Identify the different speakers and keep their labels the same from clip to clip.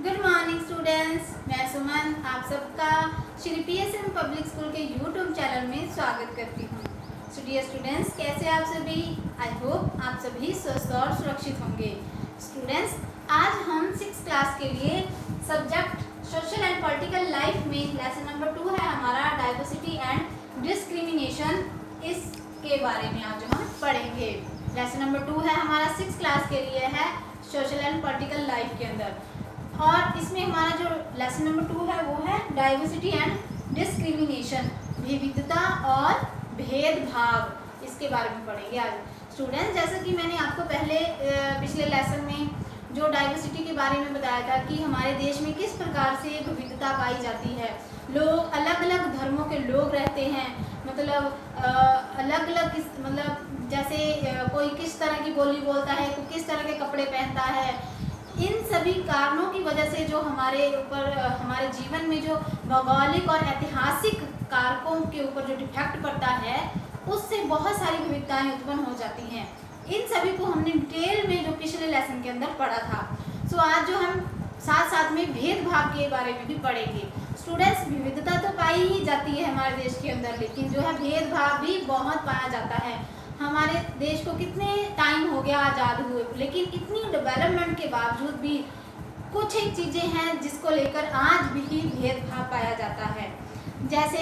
Speaker 1: Good morning students, मैं सुमन आप सबका श्री पीएसएम पब्लिक स्कूल के यूट्यूब चैनल में स्वागत करती हूँ। डियर स्टूडेंट्स, कैसे आप सभी? आई होप आप सभी स्वस्थ और सुरक्षित होंगे। स्टूडेंट्स, आज हम 6th क्लास के लिए subject social and political life में लेसन नंबर 2 है हमारा डाइवर्सिटी एंड डिस्क्रिमिनेशन, इसके बारे में आज हम पढ़ेंगे। लेसन नंबर 2 है हमारा 6th क्लास के लिए है सोशल एंड पॉलिटिकल लाइफ के अंदर, और इसमें हमारा जो लेसन नंबर 2 है वो है डाइवर्सिटी एंड डिस्क्रिमिनेशन, विविधता और भेदभाव, इसके बारे में पढ़ेंगे आज। स्टूडेंट्स, जैसा कि मैंने आपको पहले पिछले लेसन में जो डाइवर्सिटी के बारे में बताया था कि हमारे देश में किस प्रकार से विविधता पाई जाती है, लोग अलग अलग धर्मों के लोग रहते हैं, मतलब अलग अलग मतलब जैसे कोई किस तरह की बोली बोलता है, कोई किस तरह के कपड़े पहनता है। इन सभी कारणों की वजह से जो हमारे ऊपर हमारे जीवन में जो भौगोलिक और ऐतिहासिक कारकों के ऊपर जो डिफेक्ट पड़ता है, उससे बहुत सारी विविधताएं उत्पन्न हो जाती हैं। इन सभी को हमने डिटेल में जो पिछले लेसन के अंदर पढ़ा था। सो आज जो हम साथ साथ में भेदभाव के बारे में भी पढ़ेंगे। स्टूडेंट्स, विविधता तो पाई ही जाती है हमारे देश के अंदर, लेकिन जो है भेदभाव भी बहुत पाया जाता है। हमारे देश को कितने टाइम हो गया आज़ाद हुए, लेकिन इतनी डेवलपमेंट के बावजूद भी कुछ एक चीज़ें हैं जिसको लेकर आज भी भेदभाव पाया जाता है। जैसे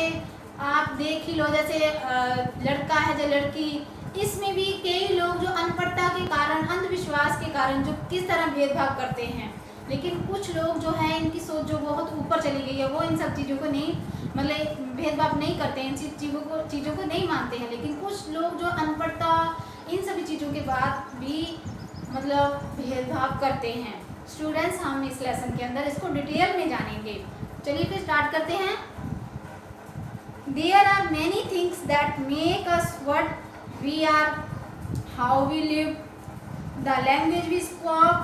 Speaker 1: आप देख ही लो, जैसे लड़का है जो लड़की, इसमें भी कई लोग जो अनपढ़ता के कारण, अंधविश्वास के कारण जो किस तरह भेदभाव करते हैं, लेकिन कुछ लोग जो है इनकी सोच जो बहुत ऊपर चली गई है, वो इन सब चीज़ों को नहीं, मतलब भेदभाव नहीं करते हैं, इन चीज़ों को नहीं मानते हैं। लेकिन कुछ लोग जो अनपढ़ता इन सभी चीज़ों के बाद भी मतलब भेदभाव करते हैं। स्टूडेंट्स, हम इस लेसन के अंदर इसको डिटेल में जानेंगे। चलिए फिर स्टार्ट करते हैं। There are many things that make us what we are, how we live, the language we spoke,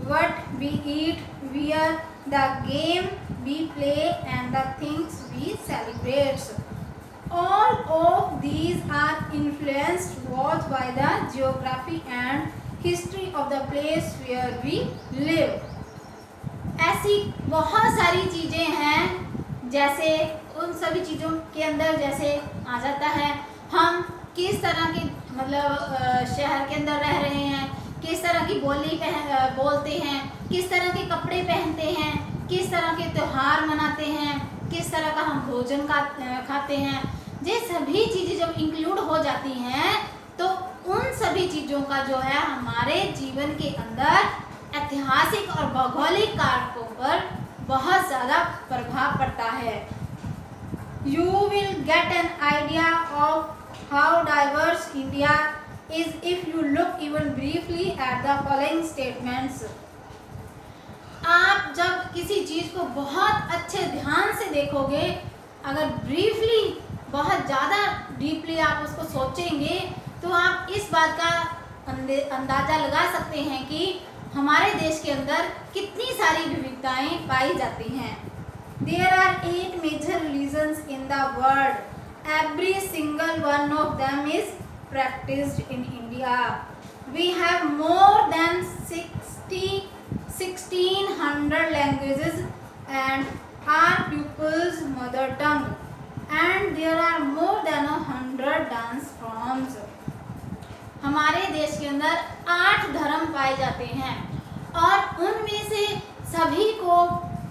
Speaker 1: what we eat, wear, the game we play, and the things we celebrate. All of these are influenced both by the geography and history of the place where we live. ऐसी बहुत सारी चीज़ें हैं, जैसे उन सभी चीज़ों के अंदर जैसे आ जाता है हम किस तरह के मतलब शहर के अंदर रह रहे हैं, किस तरह की बोली बोलते हैं, किस तरह के कपड़े पहनते हैं, किस तरह के त्यौहार मनाते हैं, किस तरह का हम भोजन खाते हैं। ये सभी चीज़ें जब इंक्लूड हो जाती हैं तो उन सभी चीज़ों का जो है हमारे जीवन के अंदर ऐतिहासिक और भौगोलिक कारकों पर बहुत ज़्यादा प्रभाव पड़ता है। You will get an idea of how diverse India is if you look even briefly at the following statements. आप जब किसी चीज़ को बहुत अच्छे ध्यान से देखोगे, अगर ब्रीफली बहुत ज़्यादा डीपली आप उसको सोचेंगे, तो आप इस बात का अंदाज़ा लगा सकते हैं कि हमारे देश के अंदर कितनी सारी विविधताएं पाई जाती हैं। There are 8 major religions in the world. Every single one of them is practiced in India. We have more than 1600 languages and our people's mother tongue. And there are more than 100 dance forms. हमारे देश के अंदर 8 धर्म पाए जाते हैं, और उनमें से सभी को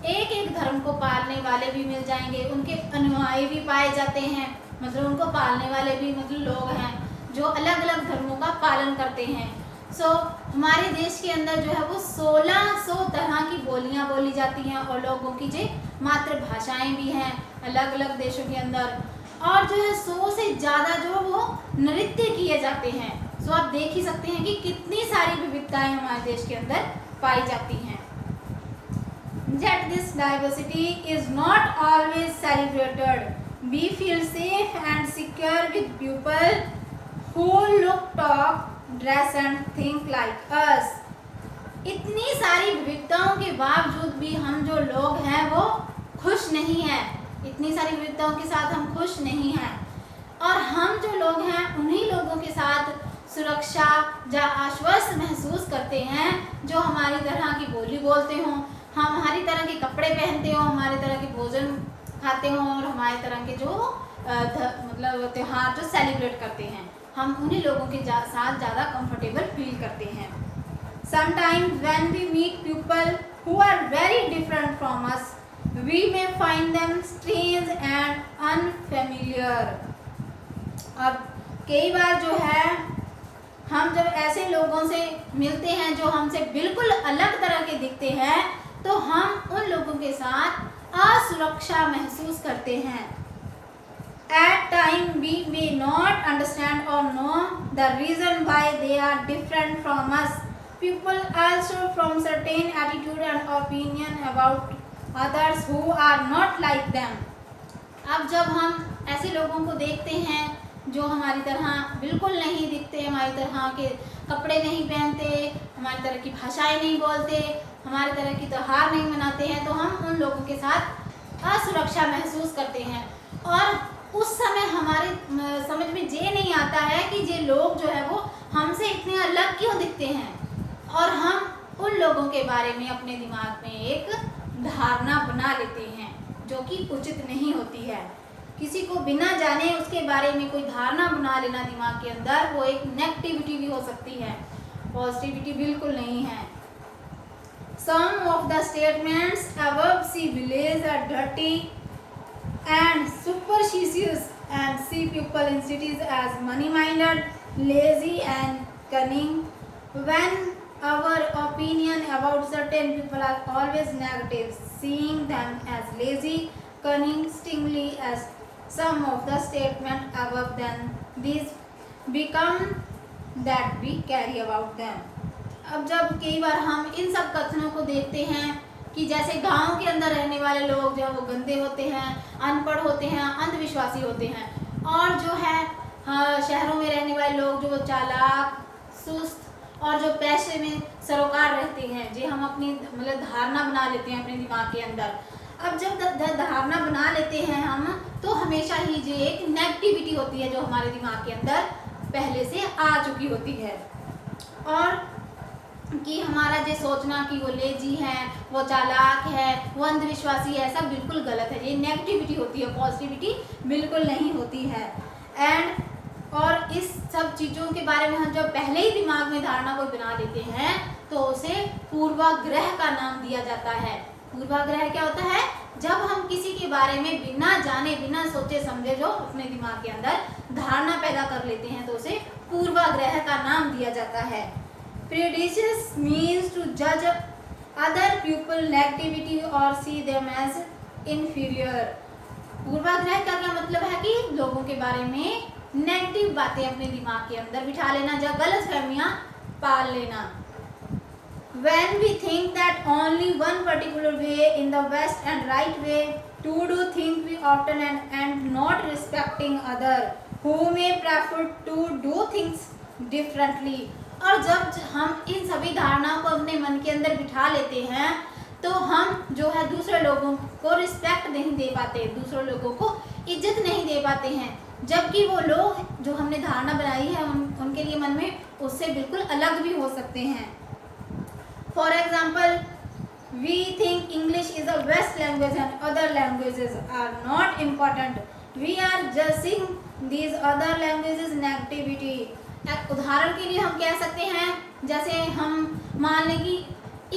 Speaker 1: एक एक धर्म को पालने वाले भी मिल जाएंगे, उनके अनुयायी भी पाए जाते हैं, मतलब उनको पालने वाले भी मतलब लोग हैं जो अलग अलग धर्मों का पालन करते हैं। हमारे देश के अंदर जो है वो 1600 तरह की बोलियां बोली जाती हैं, और लोगों की जो मातृभाषाएं भी हैं अलग अलग देशों के अंदर, और जो है 100 से ज़्यादा जो वो नृत्य किए जाते हैं। आप देख ही सकते हैं कि कितनी सारी विविधताएं हमारे देश के अंदर पाई जाती हैं। Yet this diversity is not always celebrated. We feel safe and secure with people who look, talk, dress and think like us. इतनी सारी विविधताओं के बावजूद भी हम जो लोग हैं वो खुश नहीं हैं। इतनी सारी विविधताओं के साथ हम खुश नहीं हैं, और हम जो लोग हैं उन्हीं लोगों के साथ सुरक्षा या आश्वस्त महसूस करते हैं जो हमारी तरह की बोली बोलते हों, हम हमारी तरह के कपड़े पहनते हो, हमारे तरह के भोजन खाते हो और हमारे तरह के जो मतलब त्योहार जो सेलिब्रेट करते हैं, हम उन्हीं लोगों के साथ ज़्यादा कंफर्टेबल फील करते हैं। Sometimes when we meet people who are very different from us, we may find them strange and unfamiliar. अब कई बार जो है हम जब ऐसे लोगों से मिलते हैं जो हमसे बिल्कुल अलग तरह के दिखते हैं, तो हम उन लोगों के साथ असुरक्षा महसूस करते हैं। At times we may not understand or know the reason why they are different from us. People also from certain attitude and opinion about others who are not like them. अब जब हम ऐसे लोगों को देखते हैं जो हमारी तरह बिल्कुल नहीं दिखते, हमारी तरह के कपड़े नहीं पहनते, हमारी तरह की भाषाएं नहीं बोलते, हमारी तरह की त्योहार नहीं मनाते हैं, तो हम उन लोगों के साथ असुरक्षा महसूस करते हैं। और उस समय हमारे समझ में ये नहीं आता है कि ये लोग जो है वो हमसे इतने अलग क्यों दिखते हैं, और हम उन लोगों के बारे में अपने दिमाग में एक धारणा बना लेते हैं जो कि उचित नहीं होती है। किसी को बिना जाने उसके बारे में कोई धारणा बना लेना दिमाग के अंदर, वो एक नेगेटिविटी भी हो सकती है, पॉजिटिविटी बिल्कुल नहीं है। Some of the statements above see village are dirty and superstitious and see people in cities as money-minded, lazy and cunning. When our opinion about certain people are always negative, seeing them as lazy, cunning, stingly as some of the statement above, then these become that we carry about them. अब जब कई बार हम इन सब कथनों को देखते हैं कि जैसे गांव के अंदर रहने वाले लोग जो वो गंदे होते हैं, अनपढ़ होते हैं, अंधविश्वासी होते हैं, और जो है शहरों में रहने वाले लोग जो चालाक, सुस्त और जो पैसे में सरोकार रहते हैं, जो हम अपनी मतलब धारणा बना लेते हैं अपने दिमाग के अंदर। अब जब धारणा बना लेते हैं हम, तो हमेशा ही जो एक नेगेटिविटी होती है जो हमारे दिमाग के अंदर पहले से आ चुकी होती है, और कि हमारा ये सोचना कि वो लेजी है, वो चालाक है, वो अंधविश्वासी है, ऐसा बिल्कुल गलत है। ये नेगेटिविटी होती है, पॉजिटिविटी बिल्कुल नहीं होती है। और इस सब चीज़ों के बारे में हम जब पहले ही दिमाग में धारणा कोई बना लेते हैं, तो उसे पूर्वाग्रह का नाम दिया जाता है। पूर्वाग्रह क्या होता है? जब हम किसी के बारे में बिना जाने बिना सोचे समझे जो अपने दिमाग के अंदर धारणा पैदा कर लेते हैं, तो उसे पूर्वाग्रह का नाम दिया जाता है। Prejudice means to judge other people negativity or see them as inferior. पूर्वाग्रह का क्या मतलब है कि लोगों के बारे में नेगेटिव बातें अपने दिमाग के अंदर बिठा लेना, या गलत फहमियां पाल लेना। When we think that only one particular way in the best and right way to do things, we often and not respecting other who may prefer to do things differently. और जब हम इन सभी धारणाओं को अपने मन के अंदर बिठा लेते हैं, तो हम जो है दूसरे लोगों को रिस्पेक्ट नहीं दे पाते, दूसरे लोगों को इज्जत नहीं दे पाते हैं, जबकि वो लोग जो हमने धारणा बनाई है उनके लिए मन में उससे बिल्कुल अलग भी हो सकते हैं। For example, we think English is a best language and other languages are not important, we are judging these other languages negativity. उदाहरण के लिए हम कह सकते हैं, जैसे हम मान लें कि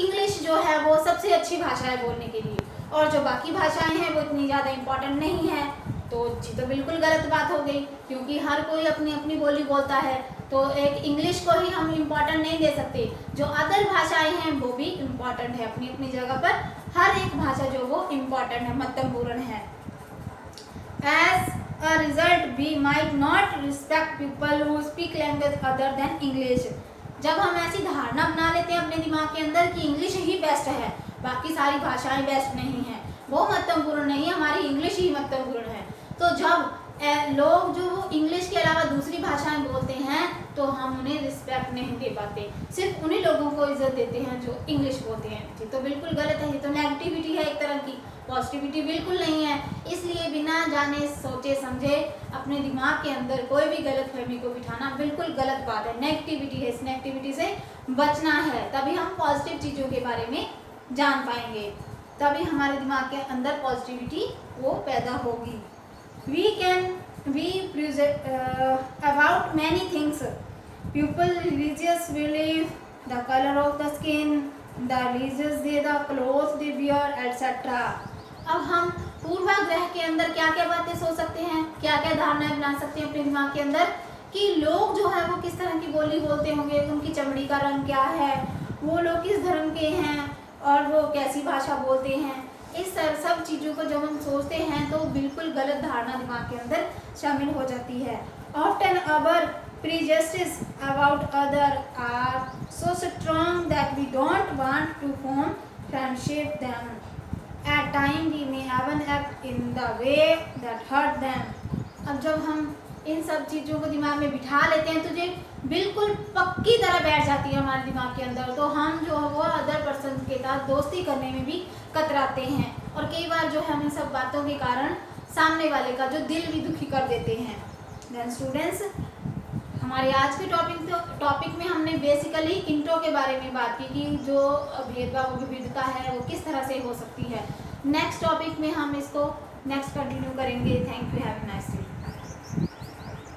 Speaker 1: इंग्लिश जो है वो सबसे अच्छी भाषा है बोलने के लिए, और जो बाकी भाषाएं हैं वो इतनी ज़्यादा इम्पोर्टेंट नहीं है, तो जी तो बिल्कुल गलत बात हो गई, क्योंकि हर कोई अपनी अपनी बोली बोलता है, तो एक इंग्लिश को ही हम इम्पोर्टेंट नहीं दे सकते। जो अदर भाषाएं हैं वो भी इम्पोर्टेंट है अपनी अपनी जगह पर, हर एक भाषा जो वो इम्पोर्टेंट है, महत्वपूर्ण है। As a result, we might not respect people who speak language other than English. जब हम ऐसी धारणा बना लेते हैं अपने दिमाग के अंदर कि इंग्लिश ही बेस्ट है, बाकी सारी भाषाएं बेस्ट नहीं हैं, वो महत्वपूर्ण नहीं है, हमारी इंग्लिश ही महत्वपूर्ण है, तो जब लोग जो इंग्लिश के अलावा दूसरी भाषाएं बोलते हैं तो हम उन्हें रिस्पेक्ट नहीं दे पाते, सिर्फ उन्हीं लोगों को इज्जत देते हैं जो इंग्लिश बोलते हैं। ये तो बिल्कुल गलत है, ये तो नेगेटिविटी है एक तरह की, पॉजिटिविटी बिल्कुल नहीं है। इसलिए बिना जाने सोचे समझे अपने दिमाग के अंदर कोई भी गलत फहमी को बिठाना बिल्कुल गलत बात है, नेगेटिविटी है, इस नेगेटिविटी से बचना है, तभी हम पॉजिटिव चीज़ों के बारे में जान पाएंगे, तभी हमारे दिमाग के अंदर पॉजिटिविटी वो पैदा होगी। We about many things, people religious belief, the colour of the skin, the religious they, the cloth they wear etcetera. अब हम पूर्वाग्रह के अंदर क्या क्या बातें सोच सकते हैं, क्या क्या धारणाएं बना सकते हैं अपने दिमाग के अंदर कि लोग जो है वो किस तरह की बोली बोलते होंगे, उनकी चमड़ी का रंग क्या है, वो लोग किस धर्म के हैं और वो कैसी भाषा बोलते हैं। इस सब चीज़ों को जब हम सोचते हैं तो बिल्कुल गलत धारणा दिमाग के अंदर शामिल हो जाती है। Often our prejudices about other are so strong that we don't want to form friendship them. At time we may even act in the way that hurt them. अब जब हम इन सब चीज़ों को दिमाग में बिठा लेते हैं तो जो बिल्कुल पक्की तरह बैठ जाती है हमारे दिमाग के अंदर, तो हम जो है वो अदर पर्सन के साथ दोस्ती करने में भी कतराते हैं और कई बार जो है हम इन सब बातों के कारण सामने वाले का जो दिल भी दुखी कर देते हैं। देन स्टूडेंट्स, हमारे आज के टॉपिक में हमने बेसिकली इंट्रो के बारे में बात की कि जो भेदभाव विविधता है वो किस तरह से हो सकती है। नेक्स्ट टॉपिक में हम इसको नेक्स्ट कंटिन्यू करेंगे। Thank you, have a nice day.